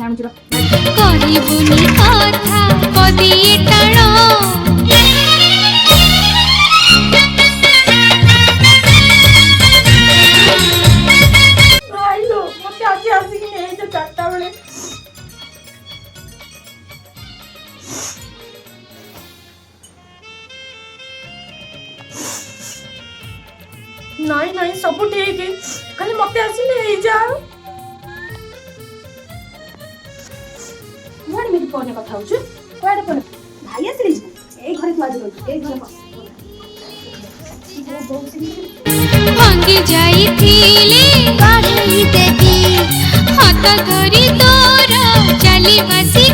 आनु जुरा कहिबुनी कथा पदिए टाण आइलो मते आज आसी कि नै जे 4टा बेले नहीं सब ठीक है खाली मते आसी नै जा मोर मेरी फोन कथा हो छु कोडे फोन भाई आसी ए घरे तू आज रह ए घरे भांगी जाइथिले काढ़ी देवी हाथ धरी तोर चली बसी